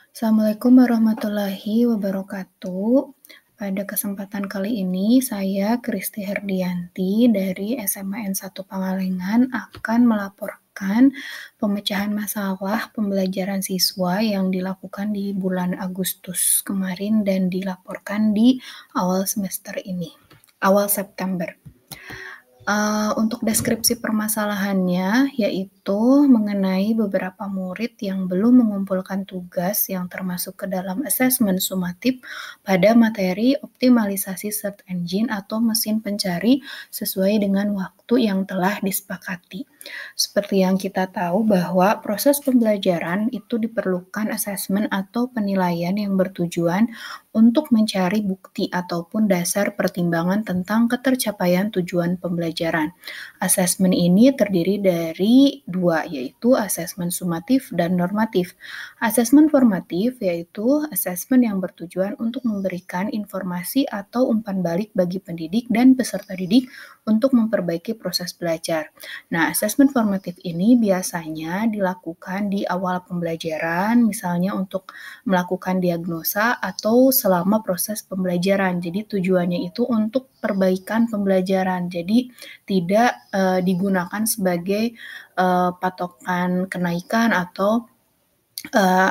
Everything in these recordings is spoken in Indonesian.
Assalamualaikum warahmatullahi wabarakatuh. Pada kesempatan kali ini, saya Kristi Herdianti dari SMAN 1 Pangalengan akan melaporkan pemecahan masalah pembelajaran siswa yang dilakukan di bulan Agustus kemarin dan dilaporkan di awal semester ini, awal September. Untuk deskripsi permasalahannya, yaitu mengenai beberapa murid yang belum mengumpulkan tugas yang termasuk ke dalam asesmen sumatif pada materi optimalisasi search engine atau mesin pencari sesuai dengan waktu yang telah disepakati. Seperti yang kita tahu bahwa proses pembelajaran itu diperlukan asesmen atau penilaian yang bertujuan untuk mencari bukti ataupun dasar pertimbangan tentang ketercapaian tujuan pembelajaran. Asesmen ini terdiri dari dua, yaitu asesmen sumatif dan normatif. Asesmen formatif yaitu asesmen yang bertujuan untuk memberikan informasi atau umpan balik bagi pendidik dan peserta didik untuk memperbaiki proses belajar. Nah, asesmen formatif ini biasanya dilakukan di awal pembelajaran, misalnya untuk melakukan diagnosa atau selama proses pembelajaran. Jadi tujuannya itu untuk perbaikan pembelajaran. Jadi tidak digunakan sebagai patokan kenaikan atau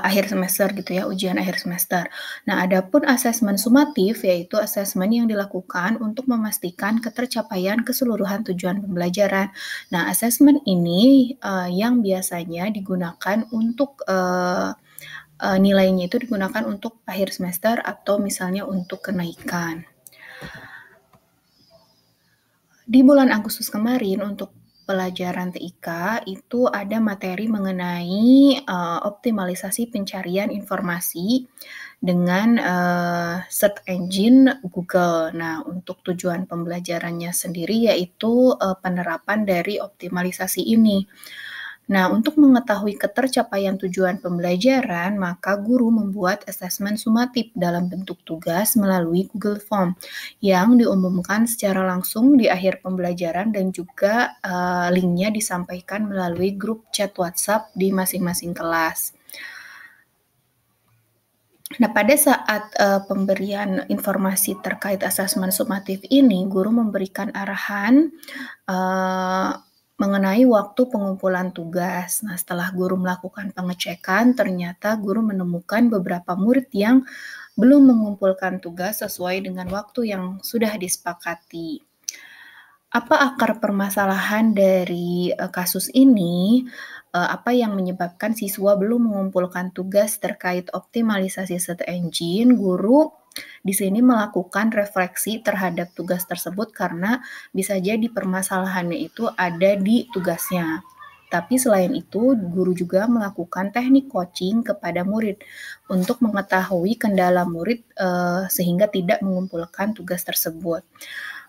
akhir semester gitu ya, ujian akhir semester. Nah, adapun asesmen sumatif yaitu asesmen yang dilakukan untuk memastikan ketercapaian keseluruhan tujuan pembelajaran. Nah, asesmen ini yang biasanya digunakan untuk nilainya itu digunakan untuk akhir semester atau misalnya untuk kenaikan. Di bulan Agustus kemarin untuk pelajaran TIK itu ada materi mengenai optimalisasi pencarian informasi dengan search engine Google. Nah, untuk tujuan pembelajarannya sendiri yaitu penerapan dari optimalisasi ini. Nah, untuk mengetahui ketercapaian tujuan pembelajaran, maka guru membuat asesmen sumatif dalam bentuk tugas melalui Google Form yang diumumkan secara langsung di akhir pembelajaran dan juga linknya disampaikan melalui grup chat WhatsApp di masing-masing kelas. Nah, pada saat pemberian informasi terkait asesmen sumatif ini, guru memberikan arahan mengenai waktu pengumpulan tugas. Nah, setelah guru melakukan pengecekan, ternyata guru menemukan beberapa murid yang belum mengumpulkan tugas sesuai dengan waktu yang sudah disepakati. Apa akar permasalahan dari kasus ini? Apa yang menyebabkan siswa belum mengumpulkan tugas terkait optimalisasi search engine? Guru di sini melakukan refleksi terhadap tugas tersebut karena bisa jadi permasalahannya itu ada di tugasnya. Tapi selain itu, guru juga melakukan teknik coaching kepada murid untuk mengetahui kendala murid sehingga tidak mengumpulkan tugas tersebut.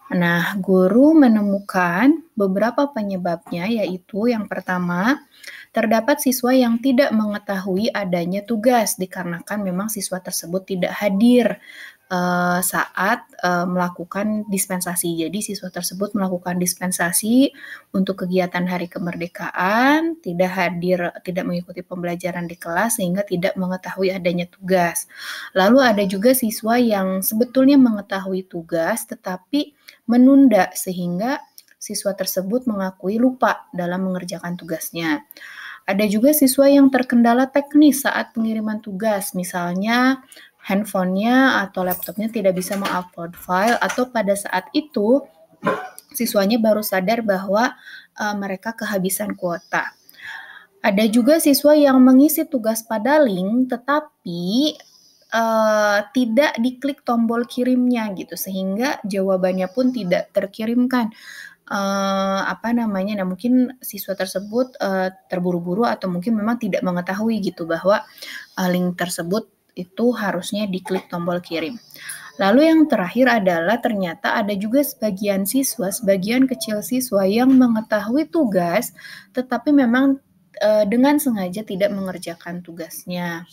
Nah, guru menemukan beberapa penyebabnya, yaitu yang pertama, terdapat siswa yang tidak mengetahui adanya tugas dikarenakan memang siswa tersebut tidak hadir saat melakukan dispensasi. Jadi siswa tersebut melakukan dispensasi untuk kegiatan hari kemerdekaan, tidak hadir, tidak mengikuti pembelajaran di kelas sehingga tidak mengetahui adanya tugas. Lalu ada juga siswa yang sebetulnya mengetahui tugas tetapi menunda sehingga siswa tersebut mengakui lupa dalam mengerjakan tugasnya. Ada juga siswa yang terkendala teknis saat pengiriman tugas, misalnya handphonenya atau laptopnya tidak bisa mengupload file atau pada saat itu siswanya baru sadar bahwa mereka kehabisan kuota. Ada juga siswa yang mengisi tugas pada link tetapi tidak diklik tombol kirimnya gitu sehingga jawabannya pun tidak terkirimkan. Nah mungkin siswa tersebut terburu-buru atau mungkin memang tidak mengetahui gitu bahwa link tersebut itu harusnya diklik tombol kirim. Lalu yang terakhir adalah ternyata ada juga sebagian kecil siswa yang mengetahui tugas tetapi memang dengan sengaja tidak mengerjakan tugasnya.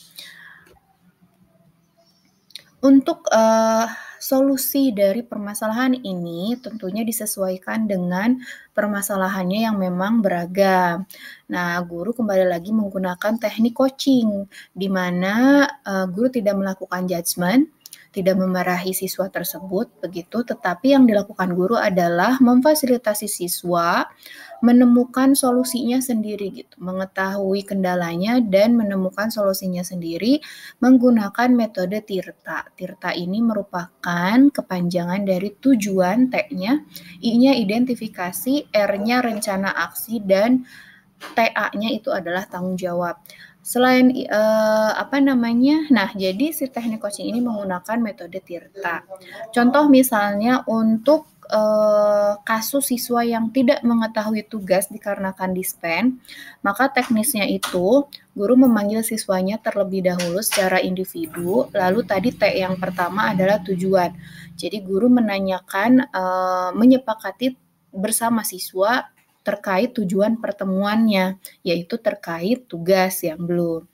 Untuk solusi dari permasalahan ini tentunya disesuaikan dengan permasalahannya yang memang beragam. Nah, guru kembali lagi menggunakan teknik coaching, di mana guru tidak melakukan judgement, tidak memarahi siswa tersebut, begitu. Tetapi yang dilakukan guru adalah memfasilitasi siswa menemukan solusinya sendiri gitu, mengetahui kendalanya dan menemukan solusinya sendiri menggunakan metode TIRTA. TIRTA ini merupakan kepanjangan dari tujuan, T-nya, I-nya identifikasi, R-nya rencana aksi, dan TA-nya itu adalah tanggung jawab. Selain jadi si teknik coaching ini menggunakan metode TIRTA. Contoh misalnya untuk kasus siswa yang tidak mengetahui tugas dikarenakan dispen, maka teknisnya itu guru memanggil siswanya terlebih dahulu secara individu, lalu tadi T yang pertama adalah tujuan. Jadi guru menanyakan, menyepakati bersama siswa terkait tujuan pertemuannya, yaitu terkait tugas yang belum.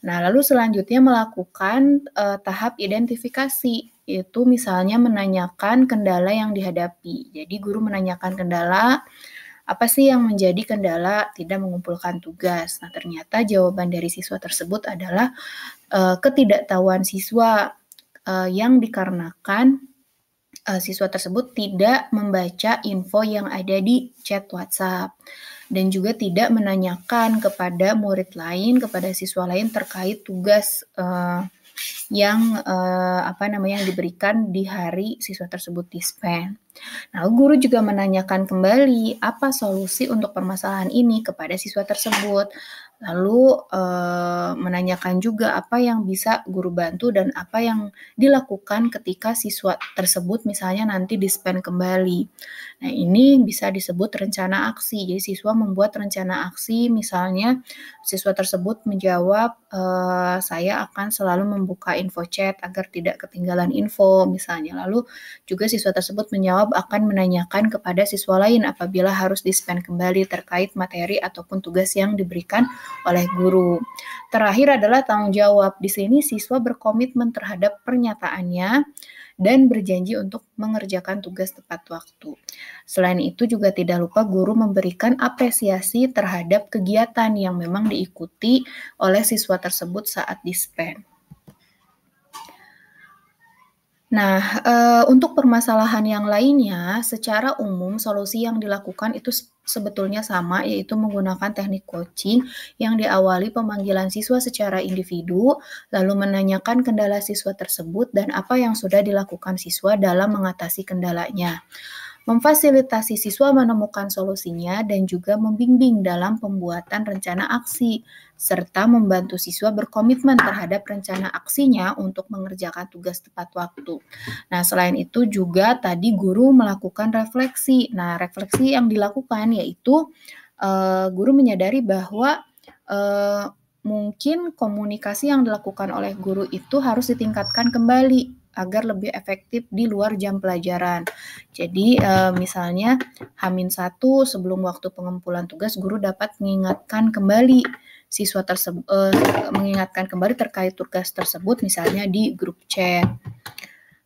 Nah, lalu selanjutnya melakukan tahap identifikasi, itu misalnya menanyakan kendala yang dihadapi. Jadi guru menanyakan kendala, apa sih yang menjadi kendala tidak mengumpulkan tugas. Nah, ternyata jawaban dari siswa tersebut adalah ketidaktahuan siswa yang dikarenakan siswa tersebut tidak membaca info yang ada di chat WhatsApp dan juga tidak menanyakan kepada murid lain, kepada siswa lain terkait tugas yang diberikan di hari siswa tersebut dispen. Nah, guru juga menanyakan kembali apa solusi untuk permasalahan ini kepada siswa tersebut. Lalu menanyakan juga apa yang bisa guru bantu dan apa yang dilakukan ketika siswa tersebut misalnya nanti dispen kembali. Nah, ini bisa disebut rencana aksi. Jadi siswa membuat rencana aksi, misalnya siswa tersebut menjawab, saya akan selalu membuka info chat agar tidak ketinggalan info misalnya. Lalu juga siswa tersebut menjawab akan menanyakan kepada siswa lain apabila harus dispen kembali terkait materi ataupun tugas yang diberikan oleh guru. Terakhir adalah tanggung jawab. Di sini siswa berkomitmen terhadap pernyataannya dan berjanji untuk mengerjakan tugas tepat waktu. Selain itu juga tidak lupa guru memberikan apresiasi terhadap kegiatan yang memang diikuti oleh siswa tersebut saat dispen. Nah, untuk permasalahan yang lainnya, secara umum solusi yang dilakukan itu sebetulnya sama, yaitu menggunakan teknik coaching yang diawali pemanggilan siswa secara individu, lalu menanyakan kendala siswa tersebut dan apa yang sudah dilakukan siswa dalam mengatasi kendalanya. Memfasilitasi siswa menemukan solusinya dan juga membimbing dalam pembuatan rencana aksi, serta membantu siswa berkomitmen terhadap rencana aksinya untuk mengerjakan tugas tepat waktu. Nah, selain itu juga tadi guru melakukan refleksi. Nah, refleksi yang dilakukan yaitu guru menyadari bahwa mungkin komunikasi yang dilakukan oleh guru itu harus ditingkatkan kembali agar lebih efektif di luar jam pelajaran. Jadi misalnya H-1 sebelum waktu pengumpulan tugas, guru dapat mengingatkan kembali siswa tersebut, mengingatkan kembali terkait tugas tersebut misalnya di grup chat.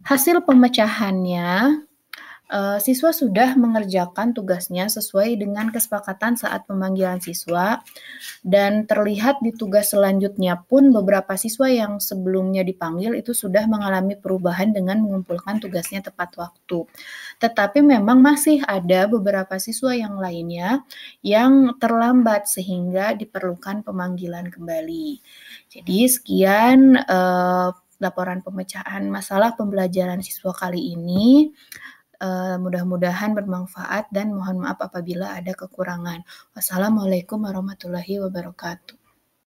Hasil pemecahannya, siswa sudah mengerjakan tugasnya sesuai dengan kesepakatan saat pemanggilan siswa, dan terlihat di tugas selanjutnya pun beberapa siswa yang sebelumnya dipanggil itu sudah mengalami perubahan dengan mengumpulkan tugasnya tepat waktu. Tetapi memang masih ada beberapa siswa yang lainnya yang terlambat sehingga diperlukan pemanggilan kembali. Jadi sekian laporan pemecahan masalah pembelajaran siswa kali ini. Mudah-mudahan bermanfaat dan mohon maaf apabila ada kekurangan. Wassalamualaikum warahmatullahi wabarakatuh.